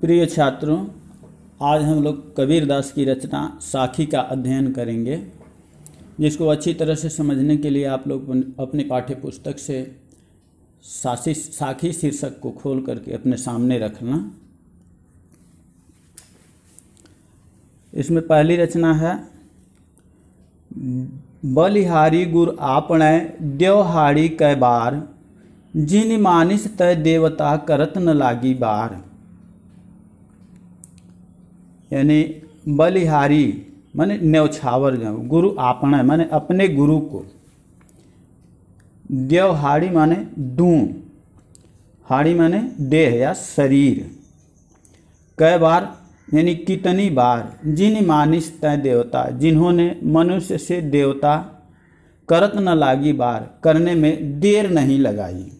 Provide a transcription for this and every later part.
प्रिय छात्रों, आज हम लोग कबीरदास की रचना साखी का अध्ययन करेंगे, जिसको अच्छी तरह से समझने के लिए आप लोग अपनी पाठ्य पुस्तक से साखी शीर्षक को खोल करके अपने सामने रखना। इसमें पहली रचना है, बलिहारी गुर आपणे देवहारी कै बार, जिन मानिस तय देवता करत न लागी बार। यानी बलिहारी माने न्यौछावर, गुरु आपणे माने अपने गुरु को, देवहारी माने दूं, हाड़ी माने देह या शरीर, कई बार यानी कितनी बार, जिन मानिस तय देवता, जिन्होंने मनुष्य से देवता करत न लागी बार, करने में देर नहीं लगाई।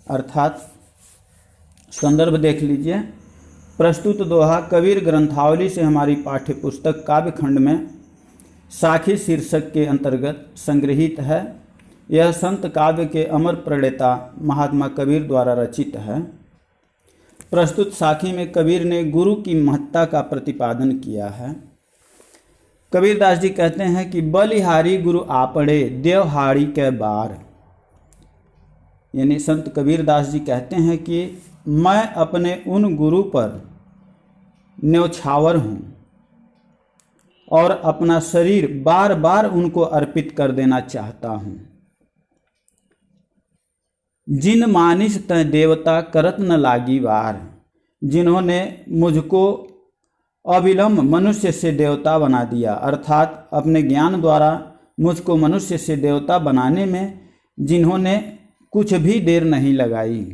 अर्थात संदर्भ देख लीजिए। प्रस्तुत दोहा कबीर ग्रंथावली से हमारी पाठ्य पुस्तक काव्य खंड में साखी शीर्षक के अंतर्गत संग्रहित है। यह संत काव्य के अमर प्रणेता महात्मा कबीर द्वारा रचित है। प्रस्तुत साखी में कबीर ने गुरु की महत्ता का प्रतिपादन किया है। कबीरदास जी कहते हैं कि बलिहारी गुरु आपड़े देवहारी के बार, यानी संत कबीरदास जी कहते हैं कि मैं अपने उन गुरु पर न्यौछावर हूँ और अपना शरीर बार बार उनको अर्पित कर देना चाहता हूँ। जिन मानिस तय देवता करत न लागी बार, जिन्होंने मुझको अविलंब मनुष्य से देवता बना दिया, अर्थात अपने ज्ञान द्वारा मुझको मनुष्य से देवता बनाने में जिन्होंने कुछ भी देर नहीं लगाई,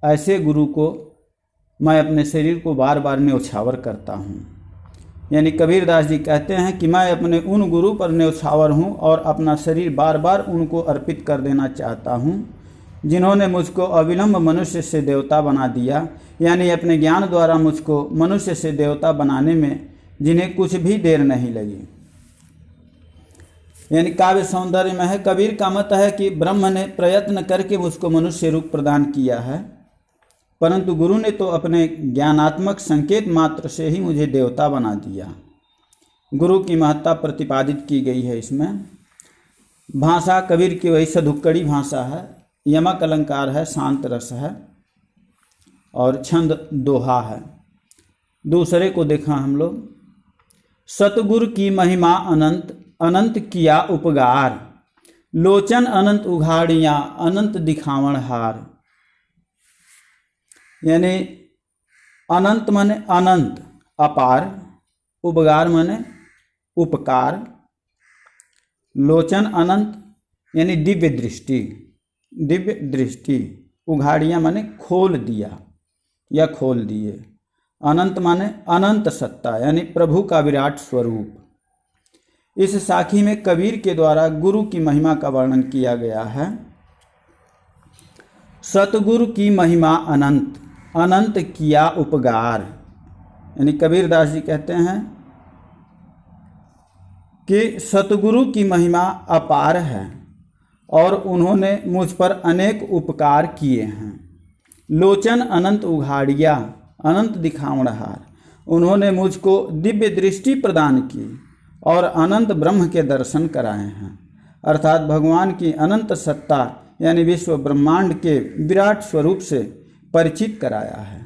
ऐसे गुरु को मैं अपने शरीर को बार बार न्यौछावर करता हूँ। यानी कबीरदास जी कहते हैं कि मैं अपने उन गुरु पर न्यौछावर हूँ और अपना शरीर बार बार उनको अर्पित कर देना चाहता हूँ, जिन्होंने मुझको अविलंब मनुष्य से देवता बना दिया, यानी अपने ज्ञान द्वारा मुझको मनुष्य से देवता बनाने में जिन्हें कुछ भी देर नहीं लगी। यानी काव्य सौंदर्य में है, कबीर का मत है कि ब्रह्म ने प्रयत्न करके मुझको मनुष्य रूप प्रदान किया है, परंतु गुरु ने तो अपने ज्ञानात्मक संकेत मात्र से ही मुझे देवता बना दिया। गुरु की महत्ता प्रतिपादित की गई है इसमें। भाषा कबीर की वही सधुक्कड़ी भाषा है, यमक अलंकार है, शांत रस है और छंद दोहा है। दूसरे को देखा हम लोग, सतगुरु की महिमा अनंत, अनंत किया उपगार, लोचन अनंत उघाड़ियाँ अनंत दिखावण हार। यानी अनंत माने अनंत अपार, उपगार माने उपकार, लोचन अनंत यानी दिव्य दृष्टि, दिव्य दृष्टि, उघाड़ियाँ माने खोल दिया या खोल दिए, अनंत माने अनंत सत्ता यानी प्रभु का विराट स्वरूप। इस साखी में कबीर के द्वारा गुरु की महिमा का वर्णन किया गया है। सतगुरु की महिमा अनंत, अनंत किया उपगार, यानी कबीरदास जी कहते हैं कि सतगुरु की महिमा अपार है और उन्होंने मुझ पर अनेक उपकार किए हैं। लोचन अनंत उघाड़िया अनंत दिखावणहार, उन्होंने मुझको दिव्य दृष्टि प्रदान की और अनंत ब्रह्म के दर्शन कराए हैं, अर्थात भगवान की अनंत सत्ता यानी विश्व ब्रह्मांड के विराट स्वरूप से परिचित कराया है।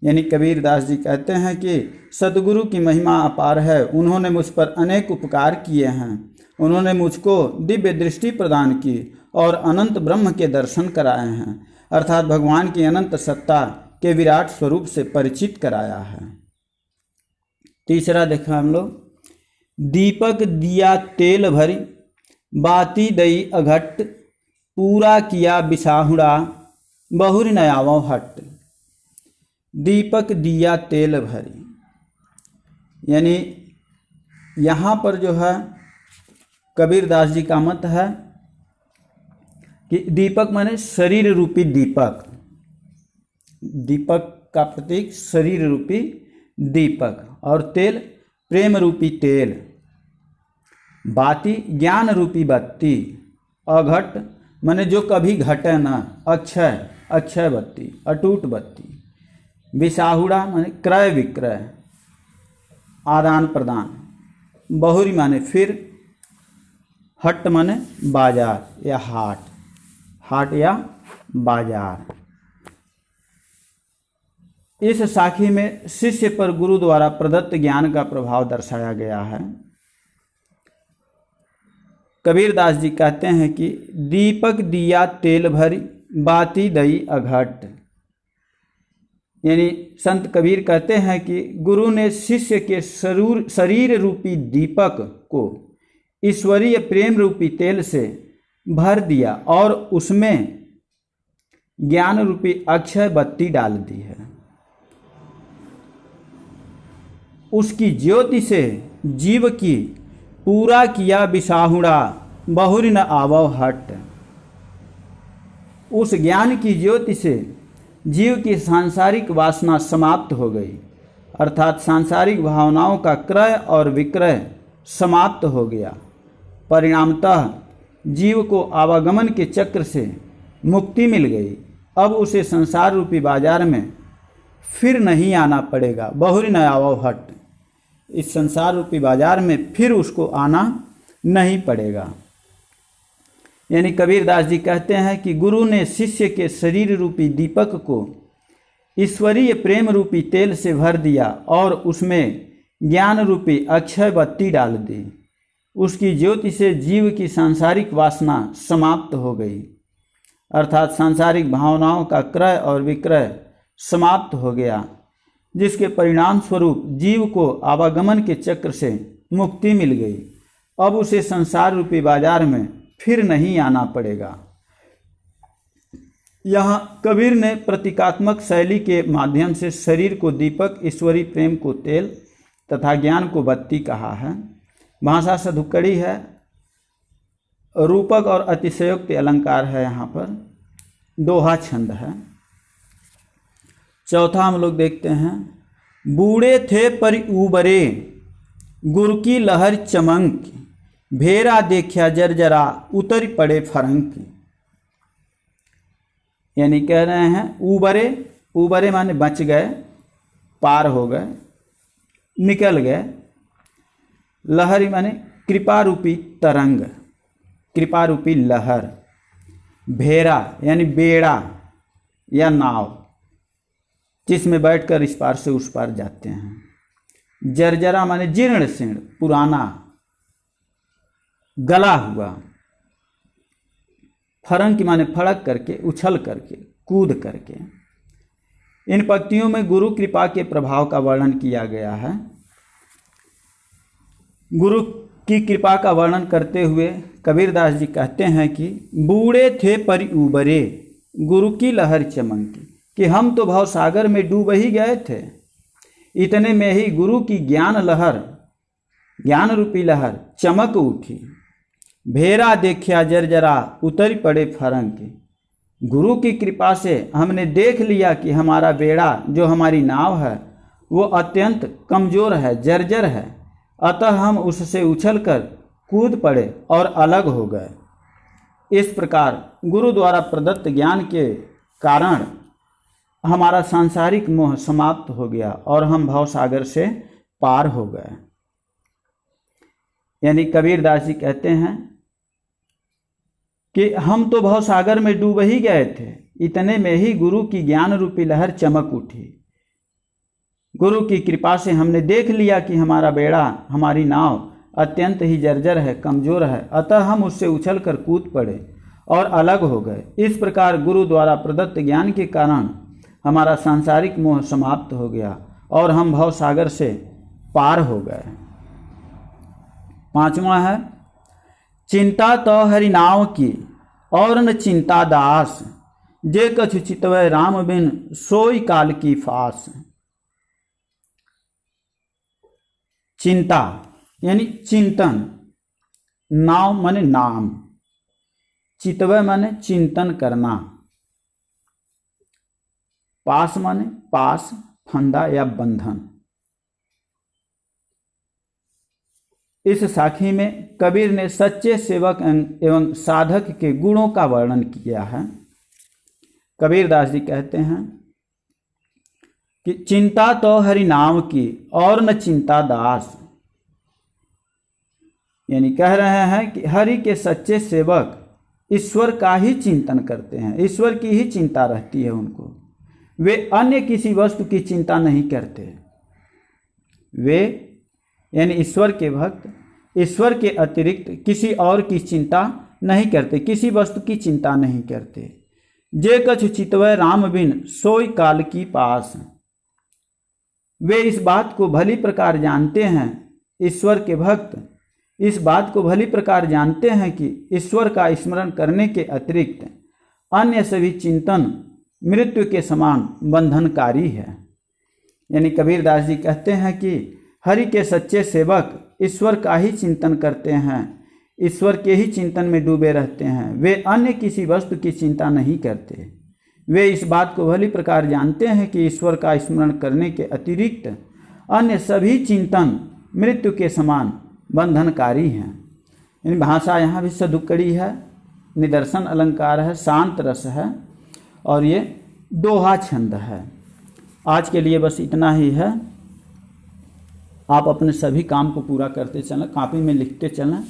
यानी कबीरदास जी कहते हैं कि सतगुरु की महिमा अपार है, उन्होंने मुझ पर अनेक उपकार किए हैं, उन्होंने मुझको दिव्य दृष्टि प्रदान की और अनंत ब्रह्म के दर्शन कराए हैं, अर्थात भगवान की अनंत सत्ता के विराट स्वरूप से परिचित कराया है। तीसरा देखा हम लोग, दीपक दिया तेल भरी, बाती दई अघट, पूरा किया बिसाहुड़ा, बहुर नयावों हट। दीपक दिया तेल भरी, यानी यहाँ पर जो है कबीरदास जी का मत है कि दीपक माने शरीर रूपी दीपक, दीपक का प्रतीक शरीर रूपी दीपक, और तेल प्रेम रूपी तेल, बाती ज्ञान रूपी बत्ती, अघट माने जो कभी घटे न, अक्षय अक्षय बत्ती, अटूट बत्ती। बिसाहुड़ा माने क्रय विक्रय, आदान प्रदान। बहुरी माने फिर, हट माने बाजार या हाट, हाट या बाजार। इस साखी में शिष्य पर गुरु द्वारा प्रदत्त ज्ञान का प्रभाव दर्शाया गया है। कबीरदास जी कहते हैं कि दीपक दिया तेल भरी, बाती दई अघट। यानी संत कबीर कहते हैं कि गुरु ने शिष्य के शरीर रूपी दीपक को ईश्वरीय प्रेम रूपी तेल से भर दिया और उसमें ज्ञान रूपी अक्षय बत्ती डाल दी है। उसकी ज्योति से जीव की पूरा किया बिसाहुड़ा, बहुरी न आवव हट। उस ज्ञान की ज्योति से जीव की सांसारिक वासना समाप्त हो गई, अर्थात सांसारिक भावनाओं का क्रय और विक्रय समाप्त हो गया। परिणामतः जीव को आवागमन के चक्र से मुक्ति मिल गई। अब उसे संसार रूपी बाजार में फिर नहीं आना पड़ेगा। बहुरी न आवव हट, इस संसार रूपी बाजार में फिर उसको आना नहीं पड़ेगा। यानी कबीरदास जी कहते हैं कि गुरु ने शिष्य के शरीर रूपी दीपक को ईश्वरीय प्रेम रूपी तेल से भर दिया और उसमें ज्ञान रूपी अक्षय बत्ती डाल दी। उसकी ज्योति से जीव की सांसारिक वासना समाप्त हो गई, अर्थात सांसारिक भावनाओं का क्रय और विक्रय समाप्त हो गया, जिसके परिणाम स्वरूप जीव को आवागमन के चक्र से मुक्ति मिल गई। अब उसे संसार रूपी बाजार में फिर नहीं आना पड़ेगा। यहाँ कबीर ने प्रतीकात्मक शैली के माध्यम से शरीर को दीपक, ईश्वरी प्रेम को तेल तथा ज्ञान को बत्ती कहा है। भाषा सधुक्कड़ी है, रूपक और अतिशयोक्ति अलंकार है। यहाँ पर दोहा छंद है। चौथा हम लोग देखते हैं, बूढ़े थे पर उबरे, गुर की लहर चमक, भेरा देखा जर्जरा, उतर पड़े फरंक। यानी कह रहे हैं उबरे, उबरे माने बच गए, पार हो गए, निकल गए। लहरी माने कृपा रूपी तरंग, कृपा रूपी लहर। भेरा यानी बेड़ा या नाव, जिसमें बैठकर इस पार से उस पार जाते हैं। जर्जरा माने जीर्ण शीर्ण, पुराना, गला हुआ। फरंक माने फड़क करके, उछल करके, कूद करके। इन पंक्तियों में गुरु कृपा के प्रभाव का वर्णन किया गया है। गुरु की कृपा का वर्णन करते हुए कबीरदास जी कहते हैं कि बूढ़े थे पर उबरे, गुरु की लहर चमकी, कि हम तो भव सागर में डूब ही गए थे, इतने में ही गुरु की ज्ञान लहर, ज्ञान रूपी लहर चमक उठी। भेरा देखा जर्जरा, उतर पड़े फरंक। गुरु की कृपा से हमने देख लिया कि हमारा बेड़ा, जो हमारी नाव है, वो अत्यंत कमज़ोर है, जर्जर है। अतः हम उससे उछलकर कूद पड़े और अलग हो गए। इस प्रकार गुरु द्वारा प्रदत्त ज्ञान के कारण हमारा सांसारिक मोह समाप्त हो गया और हम भवसागर से पार हो गए। यानी कबीरदास जी कहते हैं कि हम तो भवसागर में डूब ही गए थे, इतने में ही गुरु की ज्ञान रूपी लहर चमक उठी। गुरु की कृपा से हमने देख लिया कि हमारा बेड़ा, हमारी नाव अत्यंत ही जर्जर है, कमज़ोर है। अतः हम उससे उछलकर कूद पड़े और अलग हो गए। इस प्रकार गुरु द्वारा प्रदत्त ज्ञान के कारण हमारा सांसारिक मोह समाप्त हो गया और हम भवसागर से पार हो गए। पांचवा है, चिंता तो हरि नाव की और न चिंता दास, जे कछु चितवै राम बिन सोई काल की फास। चिंता यानी चिंतन, नाव माने नाम, चितवै माने चिंतन करना, पास माने पास, फंदा या बंधन। इस साखी में कबीर ने सच्चे सेवक एवं साधक के गुणों का वर्णन किया है। कबीरदास जी कहते हैं कि चिंता तो हरि नाम की और न चिंता दास, यानी कह रहे हैं कि हरि के सच्चे सेवक ईश्वर का ही चिंतन करते हैं, ईश्वर की ही चिंता रहती है उनको, वे अन्य किसी वस्तु की चिंता नहीं करते। वे यानी ईश्वर के भक्त ईश्वर के अतिरिक्त किसी और की चिंता नहीं करते, किसी वस्तु की चिंता नहीं करते। जे कछु चितवै राम बिन सोई काल की पास, वे इस बात को भली प्रकार जानते हैं, ईश्वर के भक्त इस बात को भली प्रकार जानते हैं कि ईश्वर का स्मरण करने के अतिरिक्त अन्य सभी चिंतन मृत्यु के समान बंधनकारी है। यानी कबीरदास जी कहते हैं कि हरि के सच्चे सेवक ईश्वर का ही चिंतन करते हैं, ईश्वर के ही चिंतन में डूबे रहते हैं, वे अन्य किसी वस्तु की चिंता नहीं करते। वे इस बात को भली प्रकार जानते हैं कि ईश्वर का स्मरण करने के अतिरिक्त अन्य सभी चिंतन मृत्यु के समान बंधनकारी हैं। यानी भाषा यहाँ भी सदुक्कड़ी है, निदर्शन अलंकार है, शांत रस है और ये दोहा छंद है। आज के लिए बस इतना ही है। आप अपने सभी काम को पूरा करते चलें, कॉपी में लिखते चलें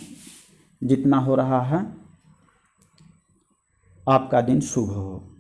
जितना हो रहा है। आपका दिन शुभ हो।